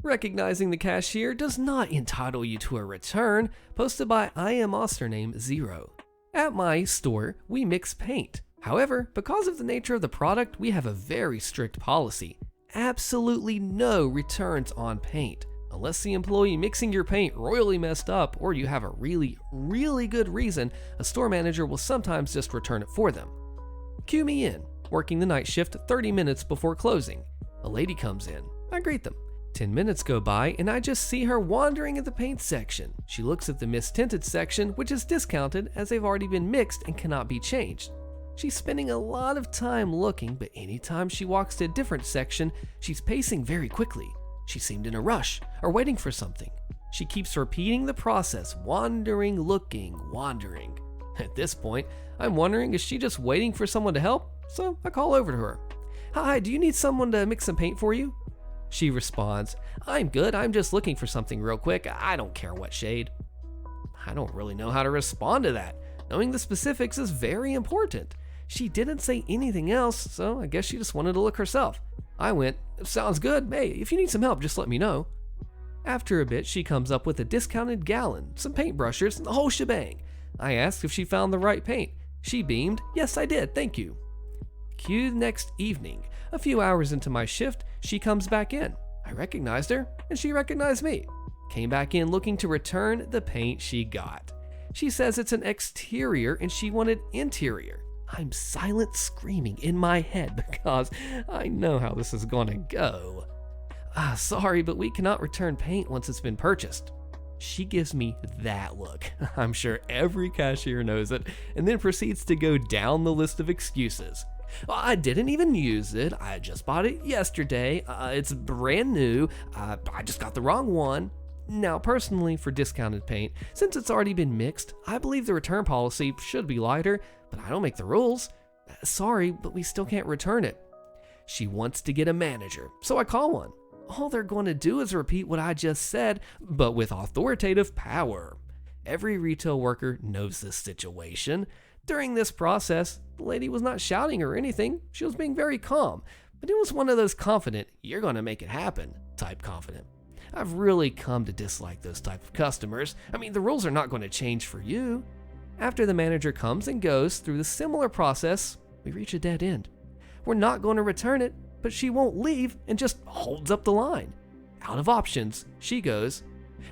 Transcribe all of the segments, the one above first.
Recognizing the cashier does not entitle you to a return, posted by I am Ostername 0. At my store, we mix paint. However, because of the nature of the product, we have a very strict policy. Absolutely no returns on paint. Unless the employee mixing your paint royally messed up or you have a really good reason, a store manager will sometimes just return it for them. Cue me in, working the night shift 30 minutes before closing. A lady comes in. I greet them. 10 minutes go by and I just see her wandering at the paint section. She looks at the mistinted section, which is discounted as they've already been mixed and cannot be changed. She's spending a lot of time looking, but anytime she walks to a different section, she's pacing very quickly. She seemed in a rush or waiting for something. She keeps repeating the process, wandering, looking, wandering. At this point, I'm wondering, is she just waiting for someone to help? So I call over to her. Hi, do you need someone to mix some paint for you? She responds, I'm good, I'm just looking for something real quick, I don't care what shade. I don't really know how to respond to that. Knowing the specifics is very important. She didn't say anything else, so I guess she just wanted to look herself. I went, sounds good, hey, if you need some help, just let me know. After a bit, she comes up with a discounted gallon, some paintbrushes, and the whole shebang. I asked if she found the right paint. She beamed, yes I did, thank you. Cue next evening. A few hours into my shift, she comes back in. I recognized her, and she recognized me. Came back in looking to return the paint she got. She says it's an exterior and she wanted interior. I'm silent screaming in my head because I know how this is gonna go. Sorry, but we cannot return paint once it's been purchased. She gives me that look. I'm sure every cashier knows it, and then proceeds to go down the list of excuses. I didn't even use it. I just bought it yesterday. It's brand new. I just got the wrong one. Now, personally, for discounted paint, since it's already been mixed, I believe the return policy should be lighter, but I don't make the rules. Sorry, but we still can't return it. She wants to get a manager, so I call one. All they're going to do is repeat what I just said, but with authoritative power. Every retail worker knows this situation. During this process, the lady was not shouting or anything. She was being very calm, but it was one of those confident, you're going to make it happen type confident. I've really come to dislike those type of customers. I mean, the rules are not going to change for you. After the manager comes and goes through the similar process, we reach a dead end. We're not going to return it, but she won't leave and just holds up the line. Out of options, she goes,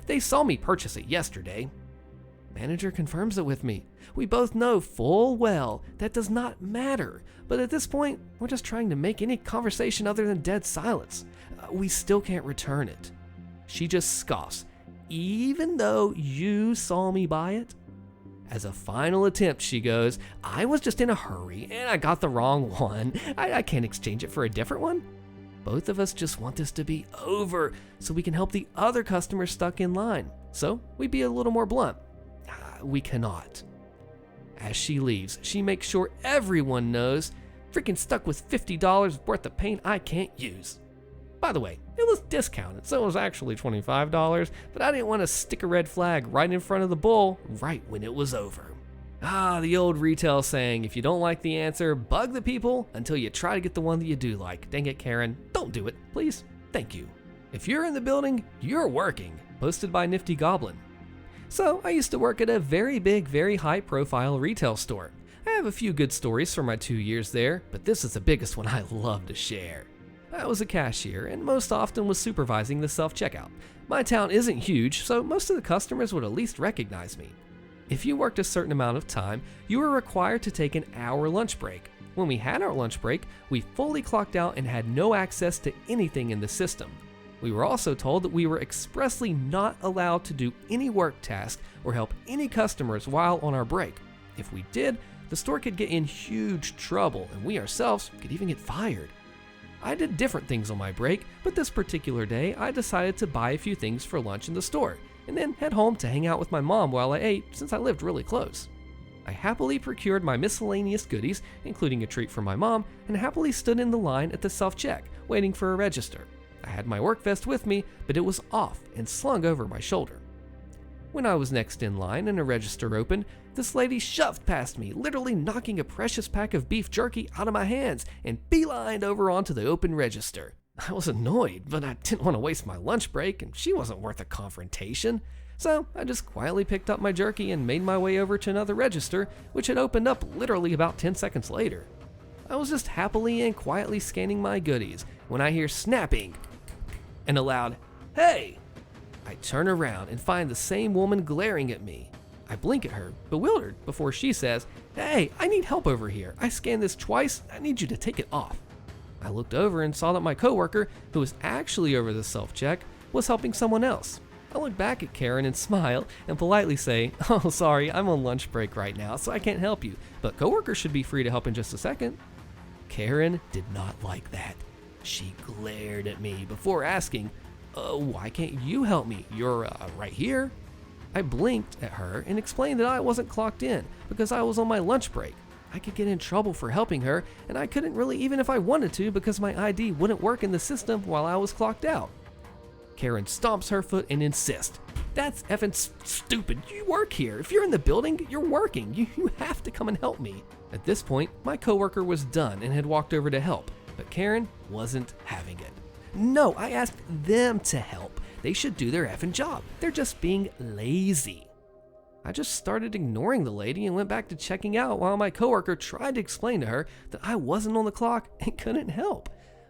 they saw me purchase it yesterday. Manager confirms it with me. We both know full well that does not matter, but at this point, we're just trying to make any conversation other than dead silence. We still can't return it. She just scoffs, even though you saw me buy it. As a final attempt, she goes, I was just in a hurry and I got the wrong one. I can't exchange it for a different one. Both of us just want this to be over so we can help the other customers stuck in line. So we be a little more blunt. We cannot. As she leaves, she makes sure everyone knows, freaking stuck with $50 worth of paint I can't use. By the way, it was discounted, so it was actually $25, but I didn't want to stick a red flag right in front of the bull right when it was over. The old retail saying, if you don't like the answer, bug the people until you try to get the one that you do like. Dang it, Karen, don't do it, please. Thank you. If you're in the building, you're working. Posted by Nifty Goblin. So, I used to work at a very big, very high-profile retail store. I have a few good stories from my 2 years there, but this is the biggest one I love to share. I was a cashier and most often was supervising the self-checkout. My town isn't huge, so most of the customers would at least recognize me. If you worked a certain amount of time, you were required to take an hour lunch break. When we had our lunch break, we fully clocked out and had no access to anything in the system. We were also told that we were expressly not allowed to do any work task or help any customers while on our break. If we did, the store could get in huge trouble and we ourselves could even get fired. I did different things on my break, but this particular day I decided to buy a few things for lunch in the store and then head home to hang out with my mom while I ate since I lived really close. I happily procured my miscellaneous goodies, including a treat for my mom, and happily stood in the line at the self-check, waiting for a register. I had my work vest with me, but it was off and slung over my shoulder. When I was next in line and a register opened, this lady shoved past me, literally knocking a precious pack of beef jerky out of my hands and beelined over onto the open register. I was annoyed, but I didn't want to waste my lunch break, and she wasn't worth a confrontation. So I just quietly picked up my jerky and made my way over to another register, which had opened up literally about 10 seconds later. I was just happily and quietly scanning my goodies when I hear snapping and a loud, "Hey!" I turn around and find the same woman glaring at me. I blink at her, bewildered, before she says, "Hey, I need help over here. I scanned this twice. I need you to take it off." I looked over and saw that my coworker, who was actually over the self-check, was helping someone else. I look back at Karen and smile and politely say, "Oh, sorry, I'm on lunch break right now, so I can't help you, but coworkers should be free to help in just a second." Karen did not like that. She glared at me before asking, "Why can't you help me? You're right here." I blinked at her and explained that I wasn't clocked in because I was on my lunch break. I could get in trouble for helping her, and I couldn't really even if I wanted to because my ID wouldn't work in the system while I was clocked out. Karen stomps her foot and insists, "That's effing stupid. You work here. If you're in the building, you're working. You have to come and help me." At this point, my coworker was done and had walked over to help, but Karen wasn't having it. "No, I asked them to help. They should do their effing job. They're just being lazy." I just started ignoring the lady and went back to checking out while my coworker tried to explain to her that I wasn't on the clock and couldn't help.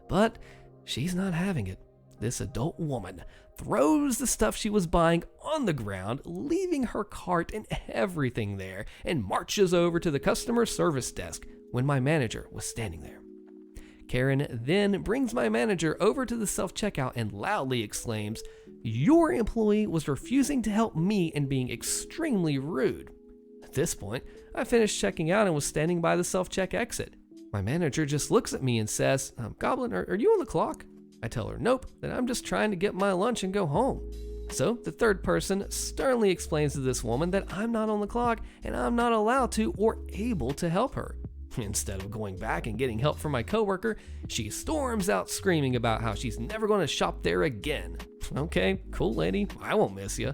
But she's not having it. This adult woman throws the stuff she was buying on the ground, leaving her cart and everything there, and marches over to the customer service desk when my manager was standing there. Karen then brings my manager over to the self-checkout and loudly exclaims, "Your employee was refusing to help me and being extremely rude." At this point, I finished checking out and was standing by the self-check exit. My manager just looks at me and says, "Goblin, are you on the clock?" I tell her, "Nope, that I'm just trying to get my lunch and go home." So the third person sternly explains to this woman that I'm not on the clock and I'm not allowed to or able to help her. Instead of going back and getting help from my coworker, she storms out screaming about how she's never going to shop there again. Okay, cool lady, I won't miss you.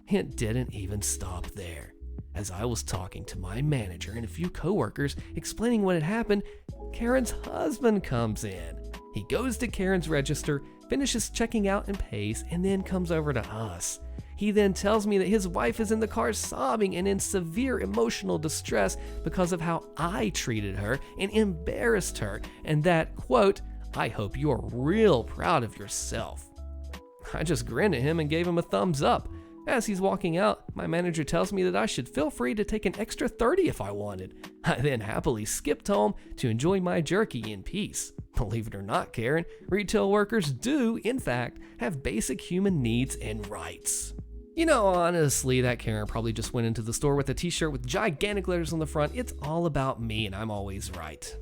It didn't even stop there. As I was talking to my manager and a few coworkers explaining what had happened, Karen's husband comes in. He goes to Karen's register, finishes checking out and pays, and then comes over to us. He then tells me that his wife is in the car sobbing and in severe emotional distress because of how I treated her and embarrassed her, and that, quote, "I hope you're real proud of yourself." I just grinned at him and gave him a thumbs up. As he's walking out, my manager tells me that I should feel free to take an extra 30 if I wanted. I then happily skipped home to enjoy my jerky in peace. Believe it or not, Karen, retail workers do, in fact, have basic human needs and rights. You know, honestly, that Karen probably just went into the store with a t-shirt with gigantic letters on the front. "It's all about me and I'm always right."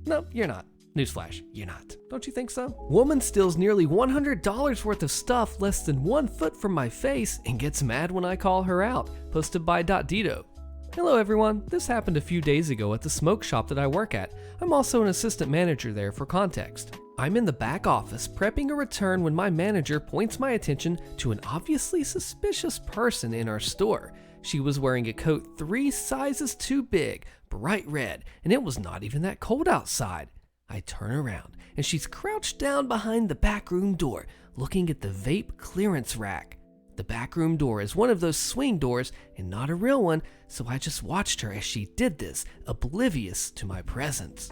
No, you're not. Newsflash, you're not. Don't you think so? Woman steals nearly $100 worth of stuff less than 1 foot from my face and gets mad when I call her out. Posted by Dito. Hello everyone, this happened a few days ago at the smoke shop that I work at. I'm also an assistant manager there for context. I'm in the back office prepping a return when my manager points my attention to an obviously suspicious person in our store. She was wearing a coat 3 sizes too big, bright red, and it was not even that cold outside. I turn around and she's crouched down behind the backroom door, looking at the vape clearance rack. The backroom door is one of those swing doors and not a real one, so I just watched her as she did this, oblivious to my presence.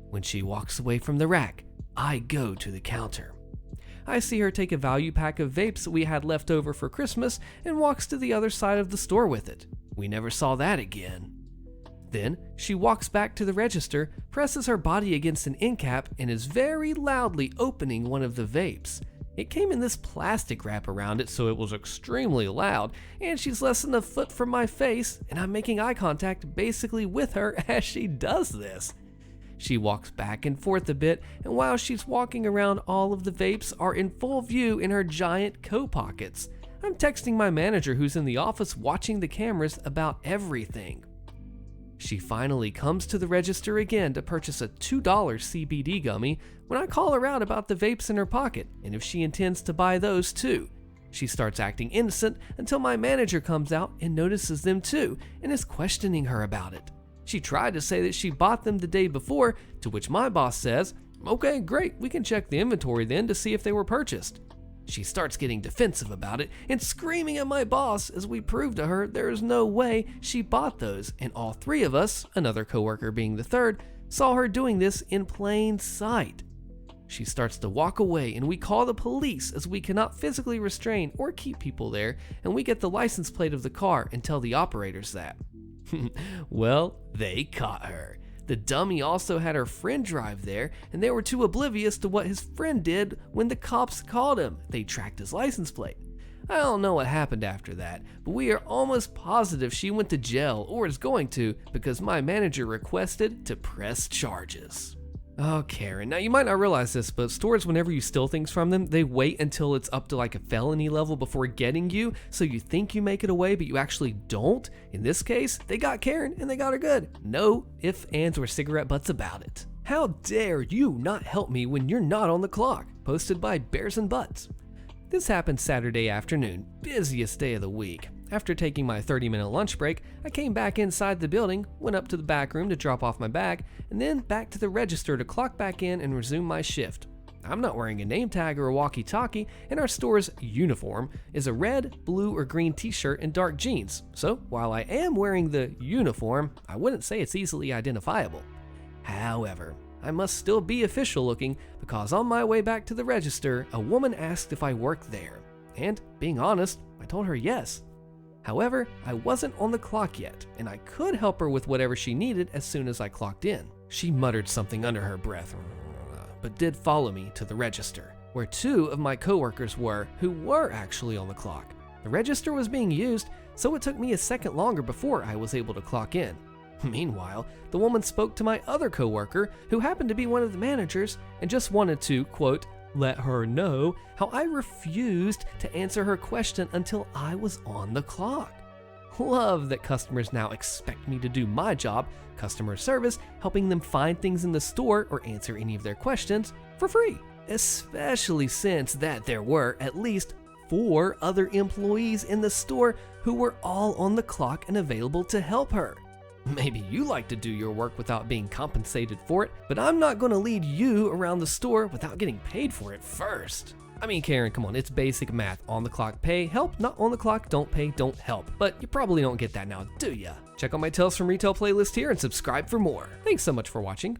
When she walks away from the rack, I go to the counter. I see her take a value pack of vapes that we had left over for Christmas and walks to the other side of the store with it. We never saw that again. Then she walks back to the register, presses her body against an end cap, and is very loudly opening one of the vapes. It came in this plastic wrap around it, so it was extremely loud, and she's less than a foot from my face, and I'm making eye contact basically with her as she does this. She walks back and forth a bit, and while she's walking around, all of the vapes are in full view in her giant coat pockets. I'm texting my manager who's in the office watching the cameras about everything. She finally comes to the register again to purchase a $2 CBD gummy when I call her out about the vapes in her pocket and if she intends to buy those too. She starts acting innocent until my manager comes out and notices them too and is questioning her about it. She tried to say that she bought them the day before, to which my boss says, Okay, great, we can check the inventory then to see if they were purchased. She starts getting defensive about it and screaming at my boss as we prove to her there is no way she bought those, and all three of us, another coworker being the third, saw her doing this in plain sight. She starts to walk away and we call the police as we cannot physically restrain or keep people there, and we get the license plate of the car and tell the operators that. Well, they caught her. The dummy also had her friend drive there, and they were too oblivious to what his friend did when the cops called him. They tracked his license plate. I don't know what happened after that, but we are almost positive she went to jail or is going to because my manager requested to press charges. Oh, Karen, now you might not realize this, but stores, whenever you steal things from them, they wait until it's up to like a felony level before getting you, so you think you make it away, but you actually don't. In this case, they got Karen and they got her good. No ifs, ands, or cigarette butts about it. How dare you not help me when you're not on the clock? Posted by Bears and Butts. This happened Saturday afternoon, busiest day of the week. After taking my 30-minute lunch break, I came back inside the building, went up to the back room to drop off my bag, and then back to the register to clock back in and resume my shift. I'm not wearing a name tag or a walkie-talkie, and our store's uniform is a red, blue, or green t-shirt and dark jeans. So while I am wearing the uniform, I wouldn't say it's easily identifiable. However, I must still be official looking because on my way back to the register, a woman asked if I worked there. And being honest, I told her yes. However, I wasn't on the clock yet, and I could help her with whatever she needed as soon as I clocked in. She muttered something under her breath, but did follow me to the register, where two of my coworkers were who were actually on the clock. The register was being used, so it took me a second longer before I was able to clock in. Meanwhile, the woman spoke to my other coworker, who happened to be one of the managers, and just wanted to, quote, let her know how I refused to answer her question until I was on the clock. Love that customers now expect me to do my job, customer service, helping them find things in the store or answer any of their questions for free. Especially since that there were at least 4 other employees in the store who were all on the clock and available to help her. Maybe you like to do your work without being compensated for it, but I'm not going to lead you around the store without getting paid for it first. I mean, Karen, come on, it's basic math. On the clock, pay, help. Not on the clock, don't pay, don't help. But you probably don't get that now, do ya? Check out my Tales from Retail playlist here and subscribe for more. Thanks so much for watching.